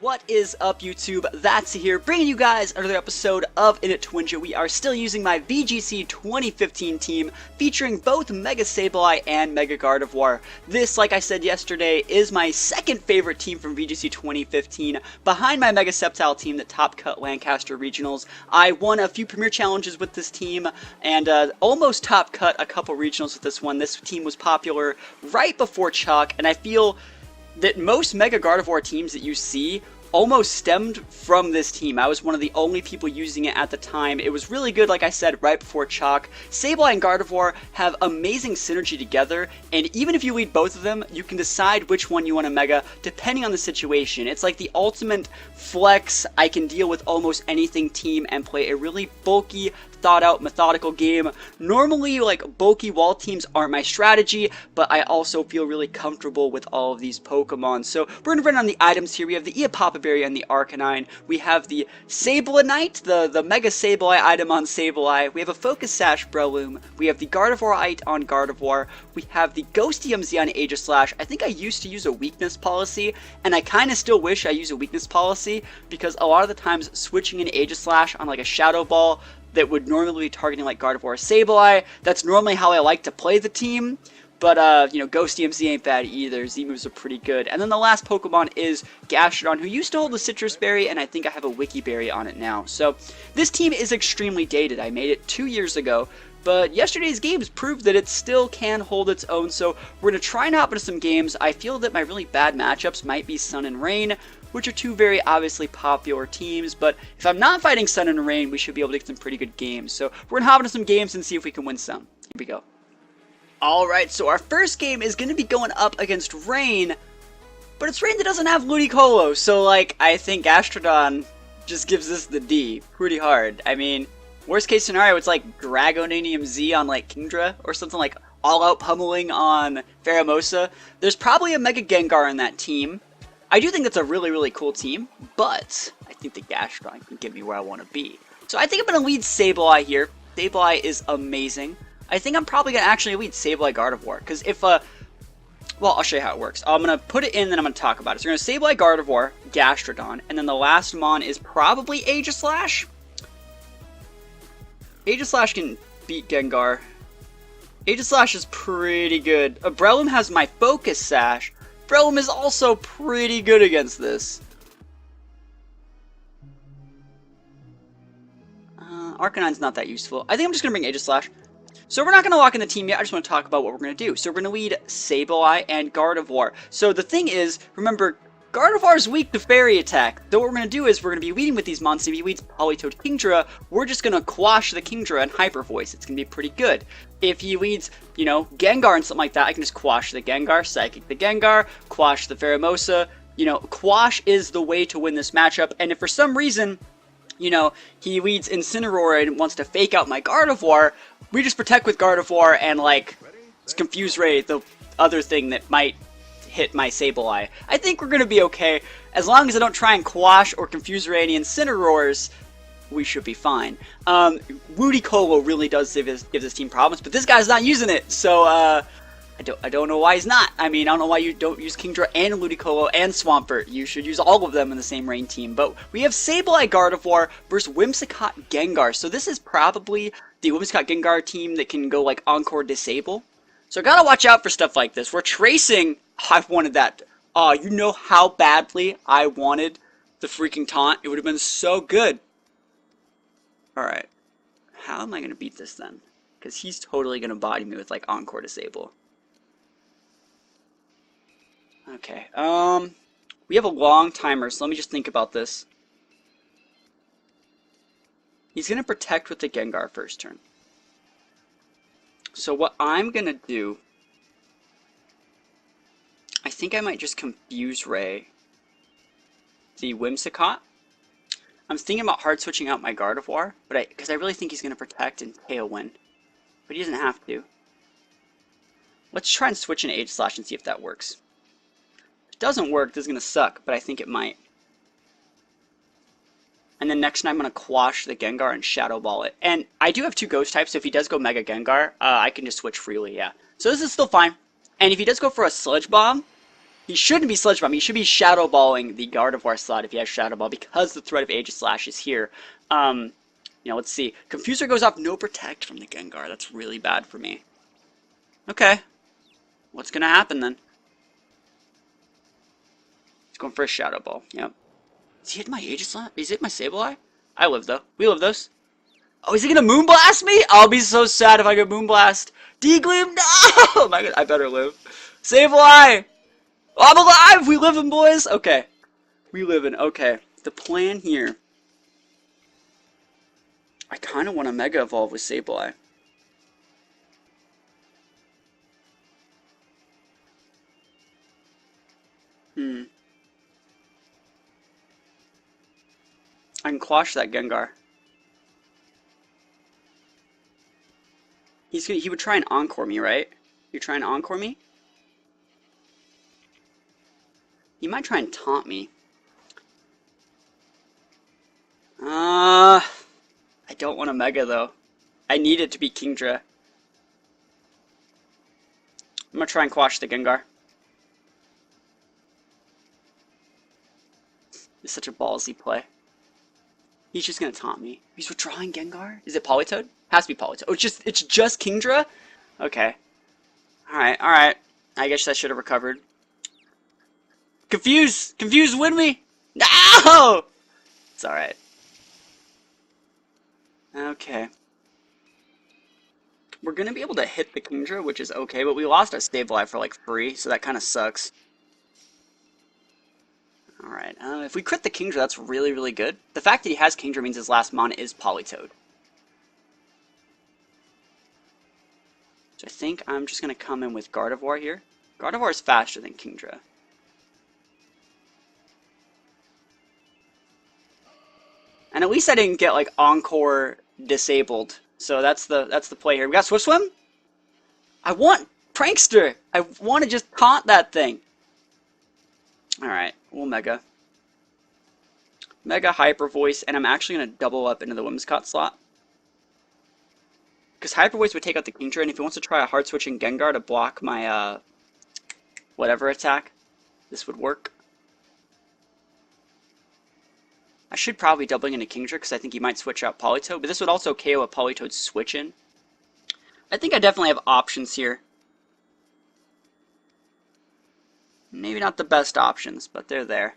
What is up, YouTube? That's here, bringing you guys another episode of In It to Win It. We are still using my VGC 2015 team, featuring both Mega Sableye and Mega Gardevoir. This, like I said yesterday, is my second favorite team from VGC 2015, behind my Mega Sceptile team, the Top Cut Lancaster Regionals. I won a few Premier Challenges with this team, and almost top cut a couple regionals with this one. This team was popular right before Chalk, and I feel that most Mega Gardevoir teams that you see almost stemmed from this team. I was one of the only people using it at the time. It was really good, like I said, right before Chalk. Sableye and Gardevoir have amazing synergy together, and even if you lead both of them, you can decide which one you want to Mega depending on the situation. It's like the ultimate flex, I can deal with almost anything team and play a really bulky, thought out, methodical game. Normally, like, bulky wall teams aren't my strategy, but I also feel really comfortable with all of these Pokemon. So we're going to run on the items here. We have the Eopapa Berry and the Arcanine. We have the Sablenite, the Mega Sableye item on Sableye. We have a Focus Sash Breloom. We have the Gardevoirite on Gardevoir. We have the Ghosty MZ on Aegislash. I think I used to use a weakness policy, and I kind of still wish I used a weakness policy, because a lot of the times switching an Aegislash on like a Shadow Ball that would normally be targeting like Gardevoir or Sableye, that's normally how I like to play the team. But, you know, Ghosty MZ ain't bad either. Z-moves are pretty good. And then the last Pokemon is Gastrodon, who used to hold the Citrus Berry, and I think I have a Wiki Berry on it now. So, this team is extremely dated. I made it 2 years ago, but yesterday's games proved that it still can hold its own. So, we're going to try and hop into some games. I feel that my really bad matchups might be Sun and Rain, which are two very obviously popular teams, but if I'm not fighting Sun and Rain, we should be able to get some pretty good games. So, we're going to hop into some games and see if we can win some. Here we go. Alright, so our first game is going to be going up against Rain, but it's Rain that doesn't have Ludicolo, so, like, I think Gastrodon just gives this the D pretty hard. I mean, worst case scenario, it's like Dragonanium Z on, like, Kingdra, or something like all-out pummeling on Pheromosa. There's probably a Mega Gengar in that team. I do think that's a really, really cool team, but I think the Gastrodon can get me where I want to be. So I think I'm going to lead Sableye here. Sableye is amazing. I think I'm probably going to actually lead Sableye Gardevoir, because if, well, I'll show you how it works. I'm going to put it in, then I'm going to talk about it. So we're going to Sableye Gardevoir, Gastrodon, and then the last Mon is probably Aegislash. Aegislash can beat Gengar. Aegislash is pretty good. Breloom has my Focus Sash. Breloom is also pretty good against this. Arcanine's not that useful. I think I'm just going to bring Aegislash. So we're not going to lock in the team yet, I just want to talk about what we're going to do. So we're going to lead Sableye and Gardevoir. So the thing is, remember, Gardevoir is weak to Fairy Attack. So what we're going to do is we're going to be leading with these monsters. If he leads Politoed Kingdra, we're just going to quash the Kingdra and Hyper Voice. It's going to be pretty good. If he leads, you know, Gengar and something like that, I can just quash the Gengar, Psychic the Gengar, quash the Pheromosa. You know, quash is the way to win this matchup. And if for some reason, you know, he leads Incineroar and wants to fake out my Gardevoir, we just protect with Gardevoir and, like, Confuse Ray, the other thing that might hit my Sableye. I think we're going to be okay. As long as I don't try and quash or Confuse Ray any Incineroars, we should be fine. Ludicolo really does give this team problems, but this guy's not using it, so, I don't know why he's not. I mean, I don't know why you don't use Kingdra and Ludicolo and Swampert. You should use all of them in the same Rain team. But we have Sableye Gardevoir versus Whimsicott Gengar. So this is probably the Whimsicott Gengar team that can go like Encore Disable. So I gotta watch out for stuff like this. We're tracing. I wanted that. You know how badly I wanted the freaking taunt. It would have been so good. Alright. How am I gonna beat this then? Because he's totally gonna body me with like Encore Disable. Okay, we have a long timer, so let me just think about this. He's going to protect with the Gengar first turn. So what I'm going to do, I think I might just Confuse Ray the Whimsicott. I'm thinking about hard switching out my Gardevoir, but because I really think he's going to protect and Tailwind. But he doesn't have to. Let's try and switch an Aegislash and see if that works. If it doesn't work, this is going to suck, but I think it might. And then next time I'm going to quash the Gengar and Shadow Ball it. And I do have two Ghost types, so if he does go Mega Gengar, I can just switch freely, yeah. So this is still fine. And if he does go for a Sludge Bomb, He shouldn't be Sludge Bomb. He should be Shadow Balling the Gardevoir slot if he has Shadow Ball because the threat of Aegislash is here. Let's see. Confuser goes off no Protect from the Gengar. That's really bad for me. Okay. What's going to happen then? He's going for a Shadow Ball. Yep. Is he hitting my Aegislash? Is it my Sableye? I live though. We live those. Oh, is he going to Moonblast me? I'll be so sad if I get Moonblast. D-Gleam, no! Oh my god, I better live. Sableye! Oh, I'm alive! We living, boys! Okay. We living. Okay. The plan here. I kind of want to Mega Evolve with Sableye. I can quash that Gengar. He would try and Encore me, right? You're trying to Encore me? He might try and taunt me. I don't want a Mega though. I need it to be Kingdra. I'm gonna try and quash the Gengar. It's such a ballsy play. He's just gonna taunt me. He's withdrawing Gengar? Is it Politoed? Has to be Politoed. Oh, it's just Kingdra? Okay. Alright. I guess I should have recovered. Confuse, win me! No! It's alright. Okay. We're gonna be able to hit the Kingdra, which is okay, but we lost our Sableye for like free, so that kind of sucks. Alright, if we crit the Kingdra, that's really, really good. The fact that he has Kingdra means his last mon is Politoed. So I think I'm just going to come in with Gardevoir here. Gardevoir is faster than Kingdra. And at least I didn't get like Encore disabled. So that's the play here. We got Swift Swim? I want Prankster! I want to just taunt that thing. Alright, we'll Mega. Mega Hyper Voice, and I'm actually going to double up into the Whimsicott slot. Because Hyper Voice would take out the Kingdra, and if he wants to try a hard switching Gengar to block my whatever attack, this would work. I should probably doubling into Kingdra because I think he might switch out Politoed, but this would also KO a Politoed switch in. I think I definitely have options here. Maybe not the best options, but they're there.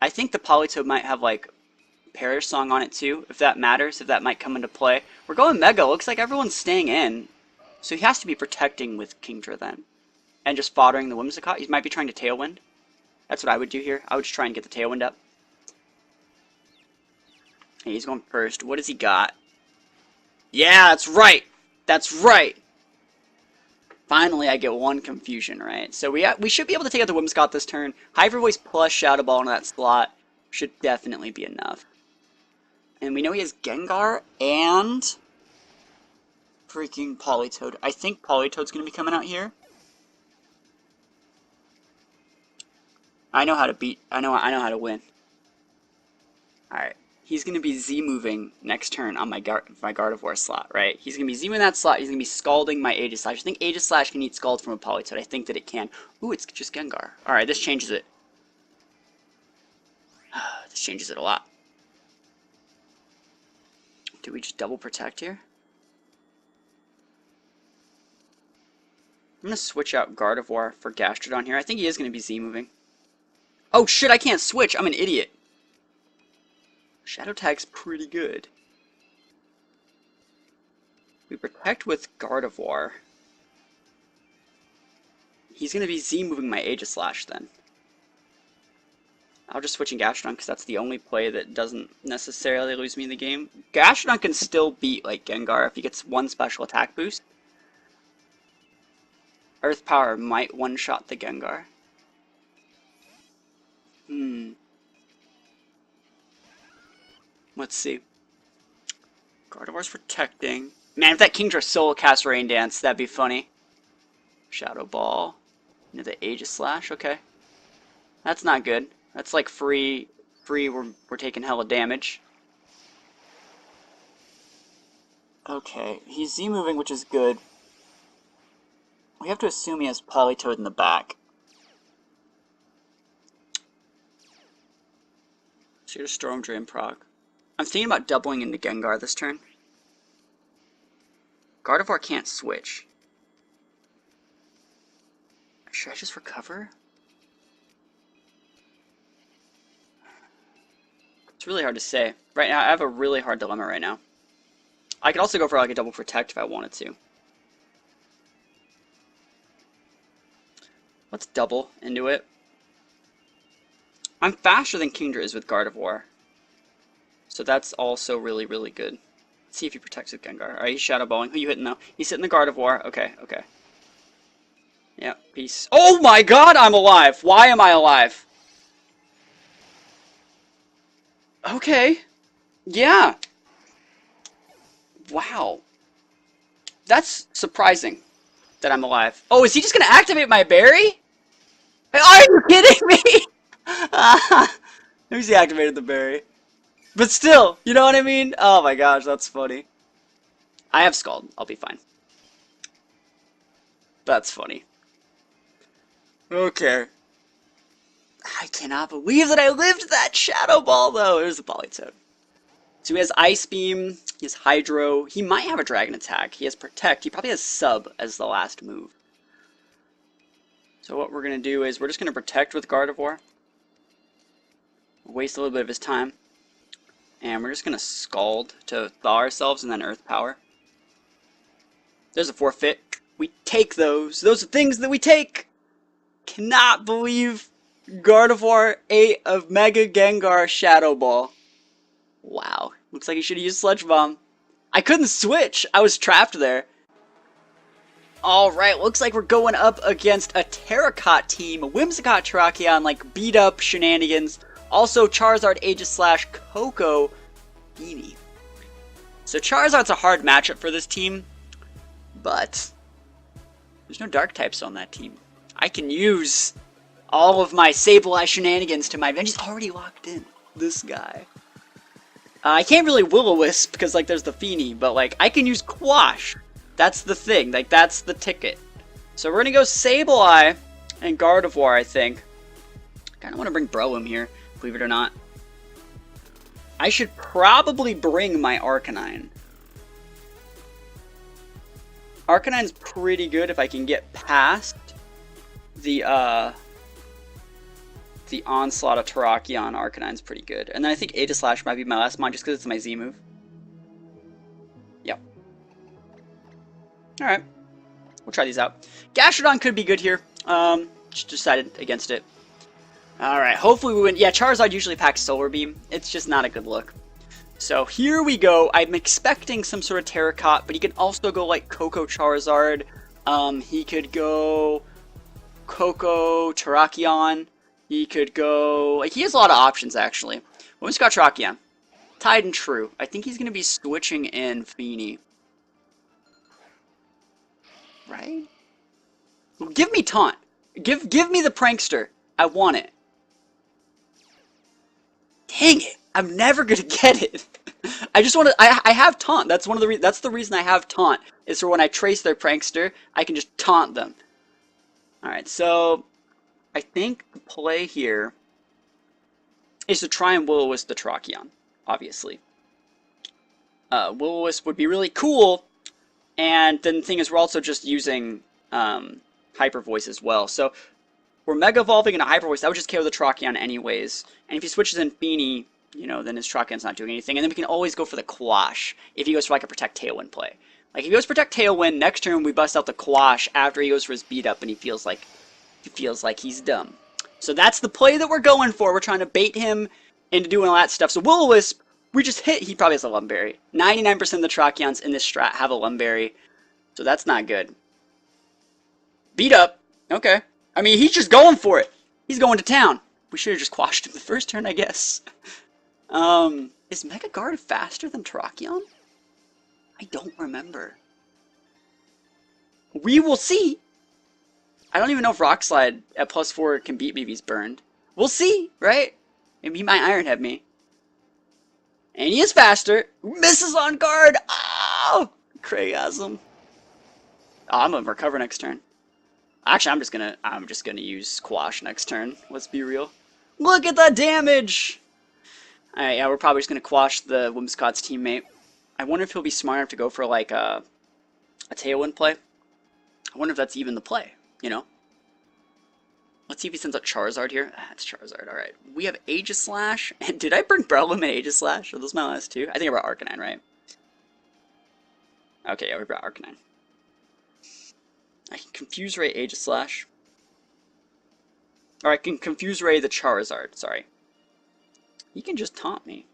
I think the Politoed might have like Perish Song on it too, if that matters, if that might come into play. We're going Mega. Looks like everyone's staying in. So he has to be protecting with Kingdra then. And just foddering the Whimsicott. He might be trying to Tailwind. That's what I would do here. I would just try and get the Tailwind up. Hey, he's going first. What has he got? Yeah, that's right! That's right! Finally, I get one confusion, right? So we should be able to take out the Whimsicott this turn. Hyper Voice plus Shadow Ball into that slot should definitely be enough. And we know he has Gengar and freaking Politoed. I think Politoed's going to be coming out here. I know how to beat. I know how to win. All right. He's going to be Z-moving next turn on my Gardevoir slot, right? He's going to be Z-moving that slot. He's going to be scalding my Aegislash. I think Aegislash can eat Scald from a Politoed. I think that it can. Ooh, it's just Gengar. All right, this changes it. This changes it a lot. Do we just double protect here? I'm going to switch out Gardevoir for Gastrodon here. I think he is going to be Z-moving. Oh shit, I can't switch. I'm an idiot. Shadow Tag's pretty good. We protect with Gardevoir. He's going to be Z-moving my Aegislash then. I'll just switch in Gastrodon because that's the only play that doesn't necessarily lose me the game. Gastrodon can still beat like Gengar if he gets one special attack boost. Earth Power might one-shot the Gengar. Let's see. Gardevoir's protecting. Man, if that Kingdra solo cast Rain Dance, that'd be funny. Shadow Ball. Into the Aegislash, okay. That's not good. That's like free, we're taking hella damage. Okay, he's Z-moving, which is good. We have to assume he has Politoed in the back. So you're Storm Drain proc. I'm thinking about doubling into Gengar this turn. Gardevoir can't switch. Should I just recover? It's really hard to say. Right now, I have a really hard dilemma right now. I could also go for like a double protect if I wanted to. Let's double into it. I'm faster than Kingdra is with Gardevoir. So that's also really, really good. Let's see if he protects with Gengar. Alright, he's Shadow Balling. Who you hitting though? He's hitting the Gardevoir. Okay, okay. Yeah, peace. Oh my god, I'm alive! Why am I alive? Okay. Yeah. Wow. That's surprising that I'm alive. Oh, is he just gonna activate my berry? Are you kidding me? Maybe he activated the berry. But still, you know what I mean? Oh my gosh, that's funny. I have Scald. I'll be fine. That's funny. Okay. I cannot believe that I lived that Shadow Ball, though. There's a Polytoad. So he has Ice Beam, he has Hydro, he might have a Dragon Attack, he has Protect, he probably has Sub as the last move. So what we're going to do is we're just going to Protect with Gardevoir. Waste a little bit of his time. And we're just going to Scald to thaw ourselves and then Earth Power. There's a forfeit. We take those. Those are things that we take. Cannot believe Gardevoir ate a Mega Gengar Shadow Ball. Wow. Looks like he should have used Sludge Bomb. I couldn't switch. I was trapped there. Alright, looks like we're going up against a Terracotta team. Whimsicott Terrakion, like beat up shenanigans. Also Charizard, Aegislash, Coco, Beanie. So Charizard's a hard matchup for this team. But there's no dark types on that team. I can use all of my Sableye shenanigans to my advantage. He's already locked in. This guy. I can't really Will-O-Wisp because like there's the Feeny, but like I can use Quash. That's the thing. Like that's the ticket. So we're gonna go Sableye and Gardevoir, I think. Kinda wanna bring Broem here, believe it or not. I should probably bring my Arcanine. Arcanine's pretty good if I can get past the onslaught of Terrakion. Arcanine's pretty good. And then I think Aegislash might be my last mon just because it's my Z move. Yep. Alright. We'll try these out. Gastrodon could be good here. Just decided against it. Alright, hopefully we win. Yeah, Charizard usually packs Solar Beam. It's just not a good look. So here we go. I'm expecting some sort of Terracotta, but he could also go like Coco Charizard. He could go Coco Terrakion. He could go... Like, he has a lot of options, actually. Whimsicott Terrakion. Tied and true. I think he's going to be switching in Feeny. Right? Well, give me Taunt. Give me the Prankster. I want it. Dang it. I'm never going to get it. I just want to... I have Taunt. That's one of the that's the reason I have Taunt. Is for when I trace their Prankster, I can just taunt them. Alright, so... I think the play here is to try and Will-O-Wisp the Terrakion, obviously. Will-O-Wisp would be really cool, and then the thing is we're also just using Hyper Voice as well. So we're Mega Evolving into Hyper Voice. That would just KO the Terrakion anyways. And if he switches in Feeny, you know, then his Terrakion's not doing anything. And then we can always go for the Quash if he goes for like a Protect Tailwind play. Like if he goes Protect Tailwind, next turn we bust out the Quash after he goes for his beat up and he feels like he's dumb. So that's the play that we're going for. We're trying to bait him into doing all that stuff. So Will-O-Wisp, we just hit. He probably has a Lumberry. 99% of the Terrakions in this strat have a Lumberry. So that's not good. Beat up. Okay. I mean, he's just going for it. He's going to town. We should have just quashed him the first turn, I guess. Is Mega Guard faster than Terrakion? I don't remember. We will see. I don't even know if Rock Slide at +4 can beat me if he's burned. We'll see, right? Maybe he might Iron Head me. And he is faster. Misses on guard. Oh! Craygasm. Oh, I'm gonna recover next turn. Actually, I'm just gonna use Quash next turn. Let's be real. Look at the damage! Alright, yeah, we're probably just going to quash the Whimsicott's teammate. I wonder if he'll be smart enough to go for, like, a Tailwind play. I wonder if that's even the play, you know? Let's see if he sends out Charizard here. It's Charizard, alright. We have Aegislash. And did I bring Breloom and Aegislash? Are those my last two? I think I brought Arcanine, right? Okay, yeah, we brought Arcanine. I can Confuse Ray Aegislash. Or I can Confuse Ray the Charizard, sorry. He can just taunt me.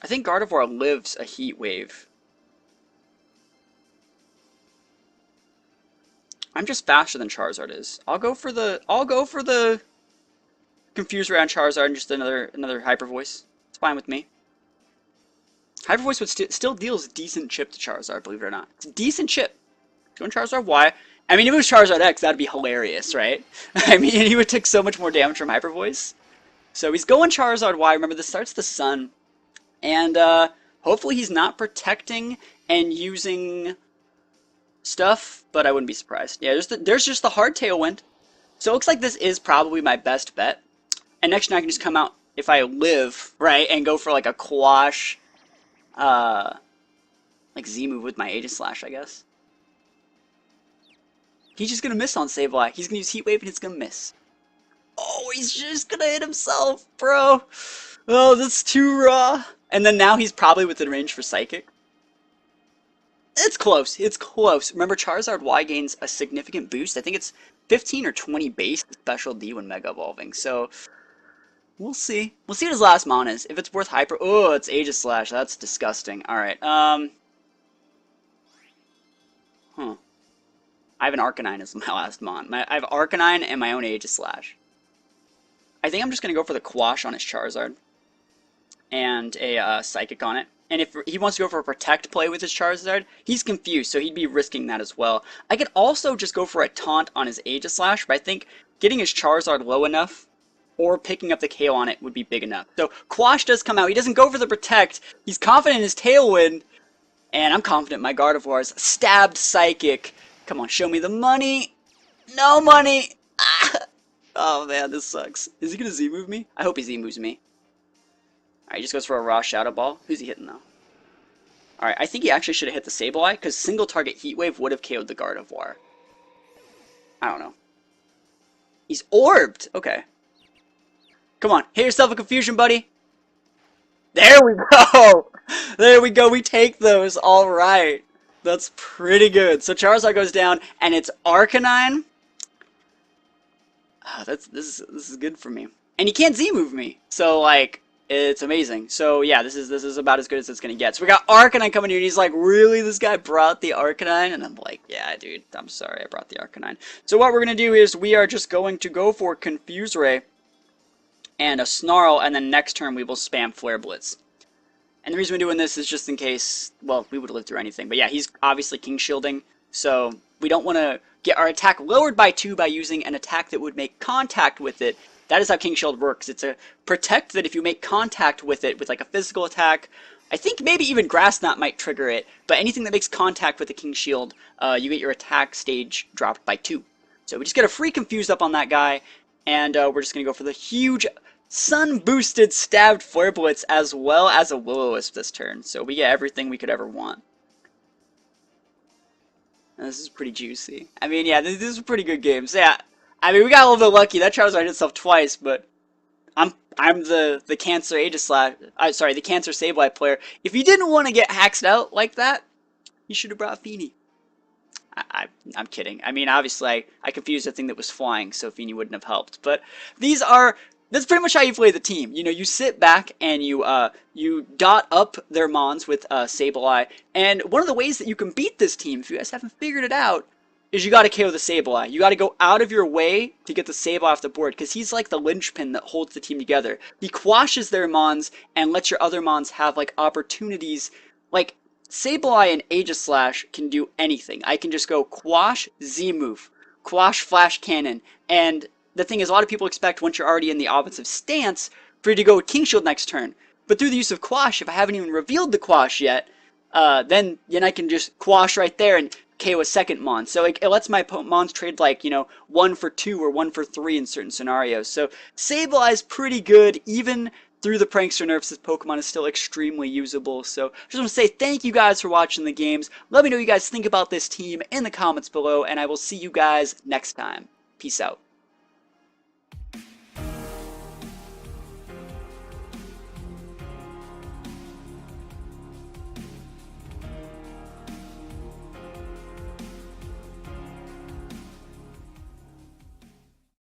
I think Gardevoir lives a Heat Wave. I'm just faster than Charizard is. I'll go for the Confuse Ray on Charizard and just another Hyper Voice. It's fine with me. Hyper Voice would still deals decent chip to Charizard, believe it or not. It's a decent chip. Going Charizard Y. I mean, if it was Charizard X, that'd be hilarious, right? I mean, he would take so much more damage from Hyper Voice. So he's going Charizard Y. Remember, this starts the sun. And hopefully he's not protecting and using stuff, but I wouldn't be surprised. Yeah, there's just the hard Tailwind. So it looks like this is probably my best bet. And next turn I can just come out, if I live, right, and go for like a Quash, like Z-move with my Aegislash, I guess. He's just going to miss on Sableye. He's going to use Heat Wave and it's going to miss. Oh, he's just going to hit himself, bro. Oh, that's too raw. And then now he's probably within range for Psychic. It's close. It's close. Remember, Charizard Y gains a significant boost. I think it's 15 or 20 base Special D when Mega Evolving. So, we'll see. We'll see what his last mon is. If it's worth Hyper... Oh, it's Aegislash. That's disgusting. Alright, Huh. I have an Arcanine as my last mon. I have Arcanine and my own Aegislash. I think I'm just going to go for the Quash on his Charizard. And a Psychic on it. And if he wants to go for a Protect play with his Charizard, he's confused, so he'd be risking that as well. I could also just go for a Taunt on his Aegislash, but I think getting his Charizard low enough, or picking up the KO on it, would be big enough. So Quash does come out. He doesn't go for the Protect. He's confident in his Tailwind. And I'm confident my Gardevoir's stabbed Psychic. Come on, show me the money. No money. Ah. Oh man, this sucks. Is he going to Z-move me? I hope he Z-moves me. Alright, he just goes for a raw Shadow Ball. Who's he hitting though? Alright, I think he actually should have hit the Sableye, because single target Heat Wave would have KO'd the Gardevoir. I don't know. He's orbed! Okay. Come on, hit yourself a Confusion, buddy! There we go! There we go, we take those, alright. That's pretty good. So Charizard goes down, and it's Arcanine. Oh, this is good for me. And he can't Z-move me, so like... It's amazing. So yeah, this is about as good as it's gonna get. So we got Arcanine coming here, and he's like, really? This guy brought the Arcanine? And I'm like, yeah, dude, I'm sorry, I brought the Arcanine. So what we're gonna do is we are just going to go for Confuse Ray and a Snarl, and then next turn we will spam Flare Blitz. And the reason we're doing this is just in case, well, we would live through anything. But yeah, he's obviously King Shielding, so we don't want to get our attack lowered by 2 by using an attack that would make contact with it. That is how King Shield works. It's a protect that if you make contact with it with like a physical attack, I think maybe even Grass Knot might trigger it, but anything that makes contact with the King Shield, you get your attack stage dropped by 2. So we just get a free Confused up on that guy, and we're just going to go for the huge sun-boosted stabbed Flare Blitz as well as a Will-O-Wisp this turn. So we get everything we could ever want. And this is pretty juicy. I mean, yeah, this is a pretty good game. So yeah, I mean, we got a little bit lucky. That Charizard hit itself twice, but I'm the Cancer Aegislash. Sorry, the Cancer Sableye player. If you didn't want to get hacked out like that, you should have brought Feeny. I'm kidding. I mean, obviously, I confused a thing that was flying, so Feeny wouldn't have helped. But that's pretty much how you play the team. You know, you sit back and you dot up their mons with Sableye. And one of the ways that you can beat this team, if you guys haven't figured it out, is you gotta KO the Sableye. You gotta go out of your way to get the Sableye off the board, because he's like the linchpin that holds the team together. He quashes their mons and lets your other mons have like opportunities. Like, Sableye and Aegislash can do anything. I can just go Quash, Z-move, Quash, Flash Cannon, and the thing is, a lot of people expect once you're already in the offensive stance for you to go King Shield next turn. But through the use of Quash, if I haven't even revealed the Quash yet, then I can just quash right there and KO a second Mon. So it lets my Mons trade like, 1 for 2 or 1 for 3 in certain scenarios. So Sableye is pretty good, even through the prankster nerfs. This Pokemon is still extremely usable. So just want to say thank you guys for watching the games. Let me know what you guys think about this team in the comments below, and I will see you guys next time. Peace out.